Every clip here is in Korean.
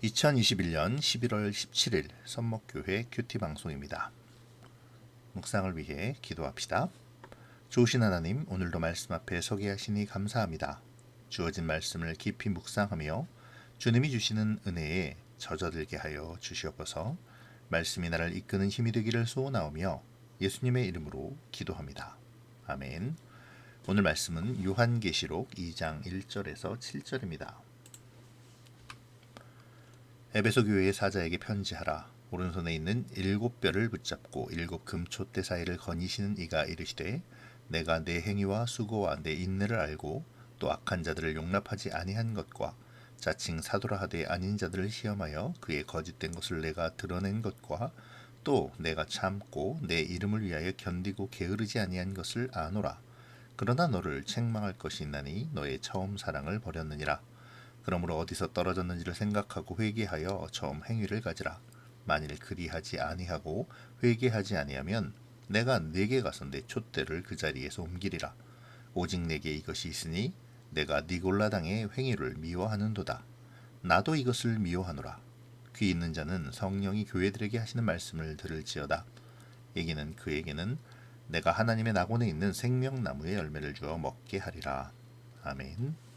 2021년 11월 17일 선목교회 큐티 방송입니다. 묵상을 위해 기도합시다. 좋으신 하나님, 오늘도 말씀 앞에 서게 하시니 감사합니다. 주어진 말씀을 깊이 묵상하며 주님이 주시는 은혜에 젖어들게 하여 주시옵소서. 말씀이 나를 이끄는 힘이 되기를 소원하오며 예수님의 이름으로 기도합니다. 아멘. 오늘 말씀은 요한계시록 2장 1절에서 7절입니다. 에베소 교회의 사자에게 편지하라. 오른손에 있는 7뼈를 붙잡고 7 금촛대 사이를 거니시는 이가 이르시되 내가 내 행위와 수고와 내 인내를 알고 또 악한 자들을 용납하지 아니한 것과 자칭 사도라 하되 아닌 자들을 시험하여 그의 거짓된 것을 내가 드러낸 것과 또 내가 참고 내 이름을 위하여 견디고 게으르지 아니한 것을 아노라. 그러나 너를 책망할 것이 있나니 너의 처음 사랑을 버렸느니라. 그러므로 어디서 떨어졌는지를 생각하고 회개하여 처음 행위를 가지라. 만일 그리하지 아니하고 회개하지 아니하면 내가 네게 가서 내 촛대를 그 자리에서 옮기리라. 오직 내게 이것이 있으니 내가 니골라 당의 행위를 미워하는도다. 나도 이것을 미워하노라. 귀 있는 자는 성령이 교회들에게 하시는 말씀을 들을지어다. 이기는 그에게는 내가 하나님의 낙원에 있는 생명나무의 열매를 주어 먹게 하리라. 아멘.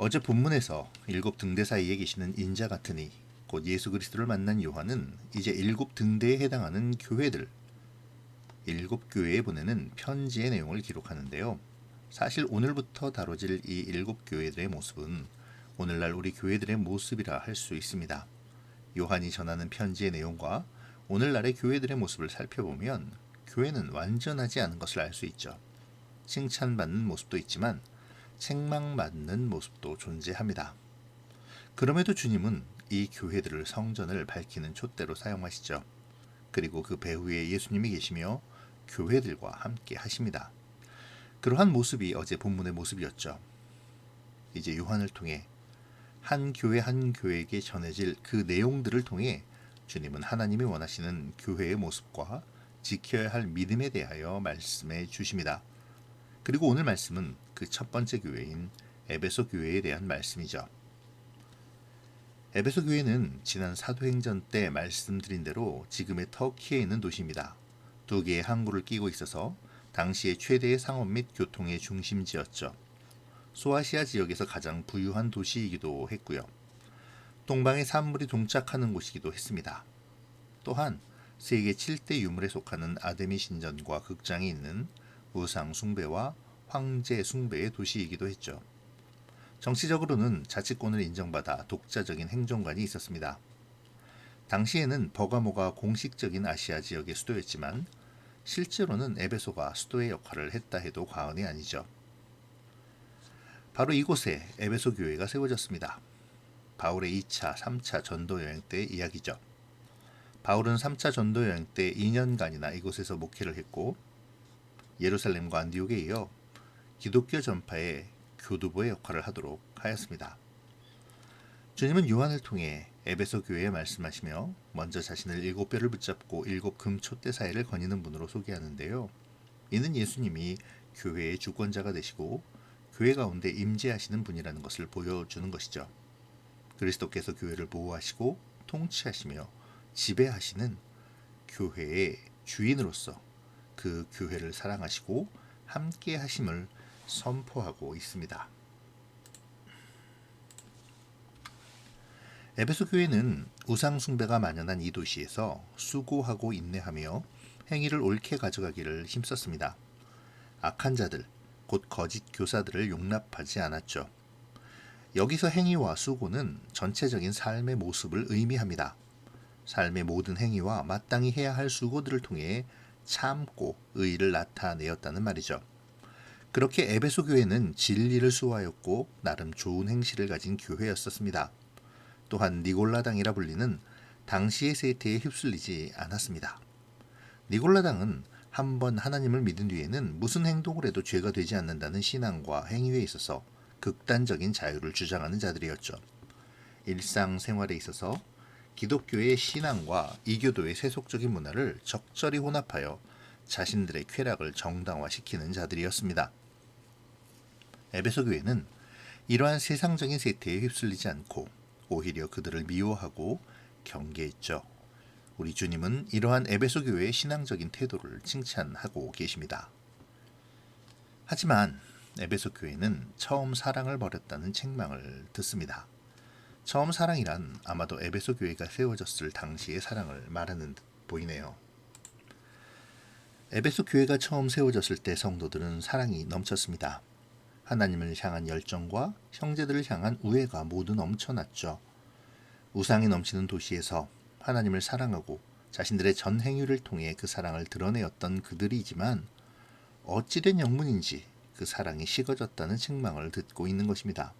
어제 본문에서 7 등대 사이에 계시는 인자 같으니 곧 예수 그리스도를 만난 요한은 이제 7 등대에 해당하는 교회들 7 교회에 보내는 편지의 내용을 기록하는데요. 사실 오늘부터 다뤄질 이 7 교회들의 모습은 오늘날 우리 교회들의 모습이라 할 수 있습니다. 요한이 전하는 편지의 내용과 오늘날의 교회들의 모습을 살펴보면 교회는 완전하지 않은 것을 알 수 있죠. 칭찬받는 모습도 있지만 책망받는 모습도 존재합니다. 그럼에도 주님은 이 교회들을 성전을 밝히는 촛대로 사용하시죠. 그리고 그 배후에 예수님이 계시며 교회들과 함께 하십니다. 그러한 모습이 어제 본문의 모습이었죠. 이제 요한을 통해 한 교회에게 전해질 그 내용들을 통해 주님은 하나님이 원하시는 교회의 모습과 지켜야 할 믿음에 대하여 말씀해 주십니다. 그리고 오늘 말씀은 그 첫 번째 교회인 에베소 교회에 대한 말씀이죠. 에베소 교회는 지난 사도행전 때 말씀드린 대로 지금의 터키에 있는 도시입니다. 2개의 항구를 끼고 있어서 당시의 최대의 상업 및 교통의 중심지였죠. 소아시아 지역에서 가장 부유한 도시이기도 했고요. 동방의 산물이 동착하는 곳이기도 했습니다. 또한 세계 7대 유물에 속하는 아데미 신전과 극장이 있는 우상 숭배와 황제 숭배의 도시이기도 했죠. 정치적으로는 자치권을 인정받아 독자적인 행정관이 있었습니다. 당시에는 버가모가 공식적인 아시아 지역의 수도였지만 실제로는 에베소가 수도의 역할을 했다 해도 과언이 아니죠. 바로 이곳에 에베소 교회가 세워졌습니다. 바울의 2차, 3차 전도 여행 때 이야기죠. 바울은 3차 전도 여행 때 2년간이나 이곳에서 목회를 했고 예루살렘과 안디옥에 이어 기독교 전파의 교두보의 역할을 하도록 하였습니다. 주님은 요한을 통해 에베소 교회에 말씀하시며 먼저 자신을 7뼈를 붙잡고 7 금촛대 사이를 거니는 분으로 소개하는데요. 이는 예수님이 교회의 주권자가 되시고 교회 가운데 임재하시는 분이라는 것을 보여주는 것이죠. 그리스도께서 교회를 보호하시고 통치하시며 지배하시는 교회의 주인으로서 그 교회를 사랑하시고 함께 하심을 선포하고 있습니다. 에베소 교회는 우상 숭배가 만연한 이 도시에서 수고하고 인내하며 행위를 옳게 가져가기를 힘썼습니다. 악한 자들, 곧 거짓 교사들을 용납하지 않았죠. 여기서 행위와 수고는 전체적인 삶의 모습을 의미합니다. 삶의 모든 행위와 마땅히 해야 할 수고들을 통해 참고 의의를 나타내었다는 말이죠. 그렇게 에베소 교회는 진리를 수호하였고 나름 좋은 행실을 가진 교회였었습니다. 또한 니골라당이라 불리는 당시의 세태에 휩쓸리지 않았습니다. 니골라당은 한번 하나님을 믿은 뒤에는 무슨 행동을 해도 죄가 되지 않는다는 신앙과 행위에 있어서 극단적인 자유를 주장하는 자들이었죠. 일상생활에 있어서 기독교의 신앙과 이교도의 세속적인 문화를 적절히 혼합하여 자신들의 쾌락을 정당화시키는 자들이었습니다. 에베소 교회는 이러한 세상적인 세태에 휩쓸리지 않고 오히려 그들을 미워하고 경계했죠. 우리 주님은 이러한 에베소 교회의 신앙적인 태도를 칭찬하고 계십니다. 하지만 에베소 교회는 처음 사랑을 버렸다는 책망을 듣습니다. 처음 사랑이란 아마도 에베소 교회가 세워졌을 당시의 사랑을 말하는 듯 보이네요. 에베소 교회가 처음 세워졌을 때 성도들은 사랑이 넘쳤습니다. 하나님을 향한 열정과 형제들을 향한 우애가 모두 넘쳐났죠. 우상이 넘치는 도시에서 하나님을 사랑하고 자신들의 전 행위를 통해 그 사랑을 드러내었던 그들이지만 어찌된 영문인지 그 사랑이 식어졌다는 책망을 듣고 있는 것입니다.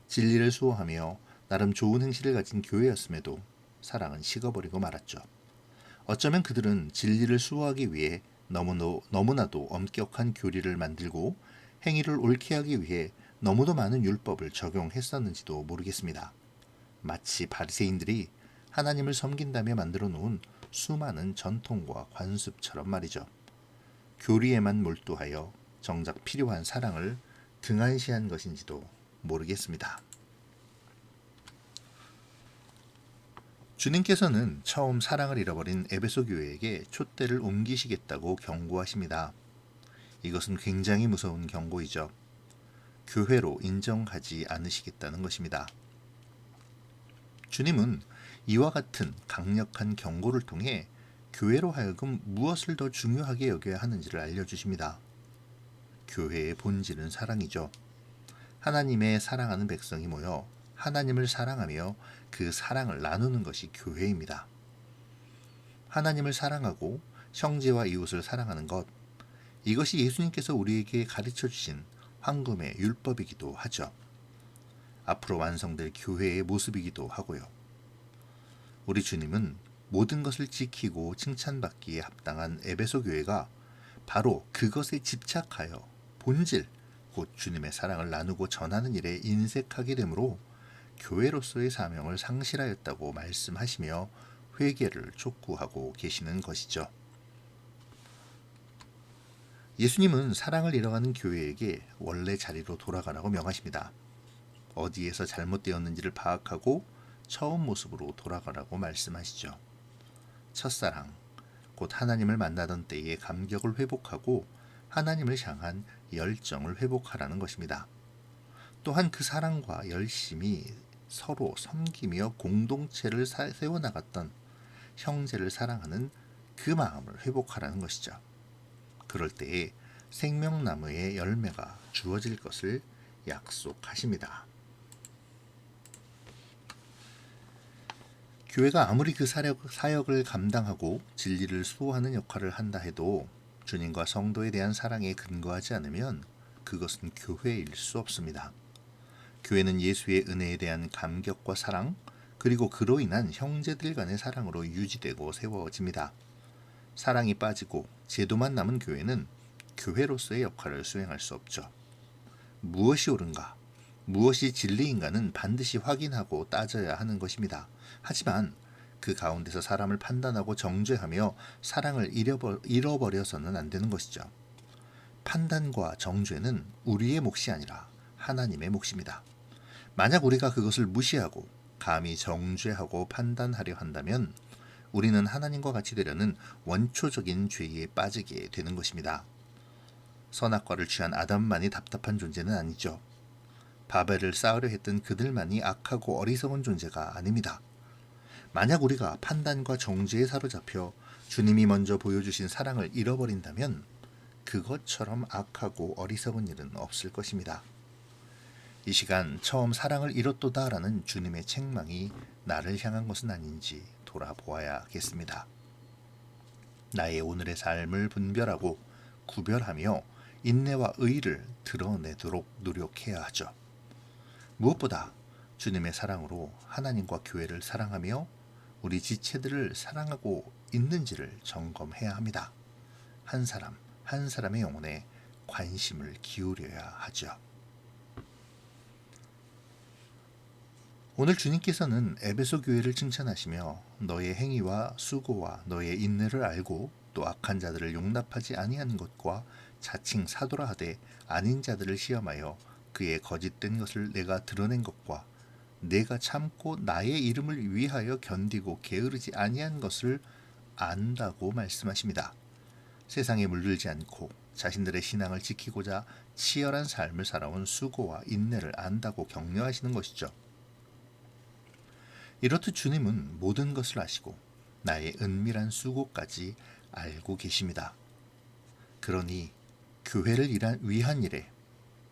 진리를 수호하며 나름 좋은 행실을 가진 교회였음에도 사랑은 식어버리고 말았죠. 어쩌면 그들은 진리를 수호하기 위해 너무나도 엄격한 교리를 만들고 행위를 옳게 하기 위해 너무도 많은 율법을 적용했었는지도 모르겠습니다. 마치 바리새인들이 하나님을 섬긴다며 만들어 놓은 수많은 전통과 관습처럼 말이죠. 교리에만 몰두하여 정작 필요한 사랑을 등한시한 것인지도 모르겠습니다. 주님께서는 처음 사랑을 잃어버린 에베소 교회에게 촛대를 옮기시겠다고 경고하십니다. 이것은 굉장히 무서운 경고이죠. 교회로 인정하지 않으시겠다는 것입니다. 주님은 이와 같은 강력한 경고를 통해 교회로 하여금 무엇을 더 중요하게 여겨야 하는지를 알려주십니다. 교회의 본질은 사랑이죠. 하나님의 사랑하는 백성이 모여 하나님을 사랑하며 그 사랑을 나누는 것이 교회입니다. 하나님을 사랑하고 형제와 이웃을 사랑하는 것, 이것이 예수님께서 우리에게 가르쳐 주신 황금의 율법이기도 하죠. 앞으로 완성될 교회의 모습이기도 하고요. 우리 주님은 모든 것을 지키고 칭찬받기에 합당한 에베소 교회가 바로 그것에 집착하여 본질, 곧 주님의 사랑을 나누고 전하는 일에 인색하게 되므로 교회로서의 사명을 상실하였다고 말씀하시며 회개를 촉구하고 계시는 것이죠. 예수님은 사랑을 잃어가는 교회에게 원래 자리로 돌아가라고 명하십니다. 어디에서 잘못되었는지를 파악하고 처음 모습으로 돌아가라고 말씀하시죠. 첫사랑, 곧 하나님을 만나던 때의 감격을 회복하고 하나님을 향한 열정을 회복하라는 것입니다. 또한 그 사랑과 열심히 서로 섬기며 공동체를 세워나갔던 형제를 사랑하는 그 마음을 회복하라는 것이죠. 그럴 때에 생명나무의 열매가 주어질 것을 약속하십니다. 교회가 아무리 그 사역을 감당하고 진리를 수호하는 역할을 한다 해도 주님과 성도에 대한 사랑에 근거하지 않으면 그것은 교회일 수 없습니다. 교회는 예수의 은혜에 대한 감격과 사랑, 그리고 그로 인한 형제들 간의 사랑으로 유지되고 세워집니다. 사랑이 빠지고 제도만 남은 교회는 교회로서의 역할을 수행할 수 없죠. 무엇이 옳은가, 무엇이 진리인가는 반드시 확인하고 따져야 하는 것입니다. 하지만 그 가운데서 사람을 판단하고 정죄하며 사랑을 잃어버려서는 안 되는 것이죠. 판단과 정죄는 우리의 몫이 아니라 하나님의 몫입니다. 만약 우리가 그것을 무시하고 감히 정죄하고 판단하려 한다면 우리는 하나님과 같이 되려는 원초적인 죄에 빠지게 되는 것입니다. 선악과를 취한 아담만이 답답한 존재는 아니죠. 바벨을 쌓으려 했던 그들만이 악하고 어리석은 존재가 아닙니다. 만약 우리가 판단과 정죄에 사로잡혀 주님이 먼저 보여주신 사랑을 잃어버린다면 그것처럼 악하고 어리석은 일은 없을 것입니다. 이 시간 처음 사랑을 잃었도다라는 주님의 책망이 나를 향한 것은 아닌지 돌아보아야겠습니다. 나의 오늘의 삶을 분별하고 구별하며 인내와 의의를 드러내도록 노력해야 하죠. 무엇보다 주님의 사랑으로 하나님과 교회를 사랑하며 우리 지체들을 사랑하고 있는지를 점검해야 합니다. 한 사람 한 사람의 영혼에 관심을 기울여야 하죠. 오늘 주님께서는 에베소 교회를 칭찬하시며 너의 행위와 수고와 너의 인내를 알고 또 악한 자들을 용납하지 아니하는 것과 자칭 사도라 하되 아닌 자들을 시험하여 그의 거짓된 것을 내가 드러낸 것과 내가 참고 나의 이름을 위하여 견디고 게으르지 아니한 것을 안다고 말씀하십니다. 세상에 물들지 않고 자신들의 신앙을 지키고자 치열한 삶을 살아온 수고와 인내를 안다고 격려하시는 것이죠. 이렇듯 주님은 모든 것을 아시고 나의 은밀한 수고까지 알고 계십니다. 그러니 교회를 위한 일에,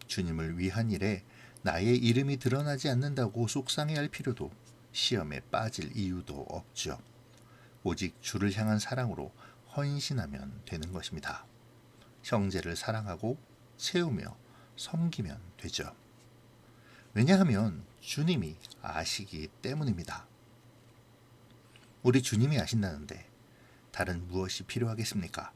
주님을 위한 일에 나의 이름이 드러나지 않는다고 속상해할 필요도, 시험에 빠질 이유도 없죠. 오직 주를 향한 사랑으로 헌신하면 되는 것입니다. 형제를 사랑하고 채우며 섬기면 되죠. 왜냐하면 주님이 아시기 때문입니다. 우리 주님이 아신다는데 다른 무엇이 필요하겠습니까?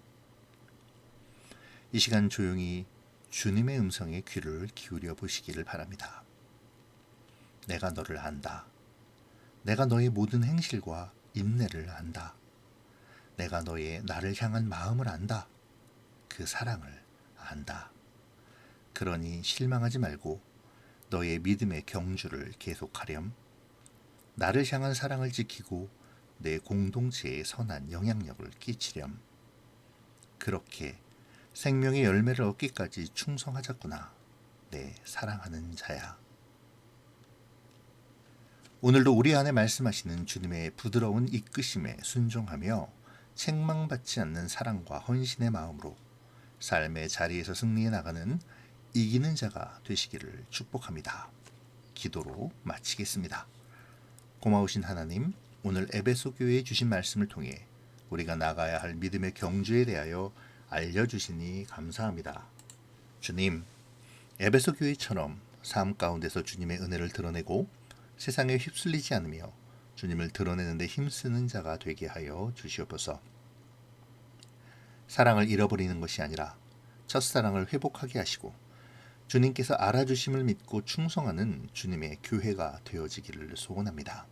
이 시간 조용히 주님의 음성에 귀를 기울여 보시기를 바랍니다. 내가 너를 안다. 내가 너의 모든 행실과 인내를 안다. 내가 너의 나를 향한 마음을 안다. 그 사랑을 안다. 그러니 실망하지 말고 너의 믿음의 경주를 계속하렴. 나를 향한 사랑을 지키고 내 공동체에 선한 영향력을 끼치렴. 그렇게 생명의 열매를 얻기까지 충성하자꾸나 내 사랑하는 자야. 오늘도 우리 안에 말씀하시는 주님의 부드러운 이끄심에 순종하며 책망받지 않는 사랑과 헌신의 마음으로 삶의 자리에서 승리해 나가는 이기는 자가 되시기를 축복합니다. 기도로 마치겠습니다. 고마우신 하나님, 오늘 에베소 교회에 주신 말씀을 통해 우리가 나가야 할 믿음의 경주에 대하여 알려주시니 감사합니다. 주님, 에베소 교회처럼 삶 가운데서 주님의 은혜를 드러내고 세상에 휩쓸리지 않으며 주님을 드러내는 데 힘쓰는 자가 되게 하여 주시옵소서. 사랑을 잃어버리는 것이 아니라 첫사랑을 회복하게 하시고 주님께서 알아주심을 믿고 충성하는 주님의 교회가 되어지기를 소원합니다.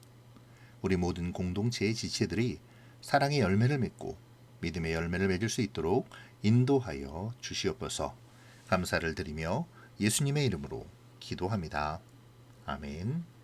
우리 모든 공동체의 지체들이 사랑의 열매를 맺고 믿음의 열매를 맺을 수 있도록 인도하여 주시옵소서. 감사를 드리며 예수님의 이름으로 기도합니다. 아멘.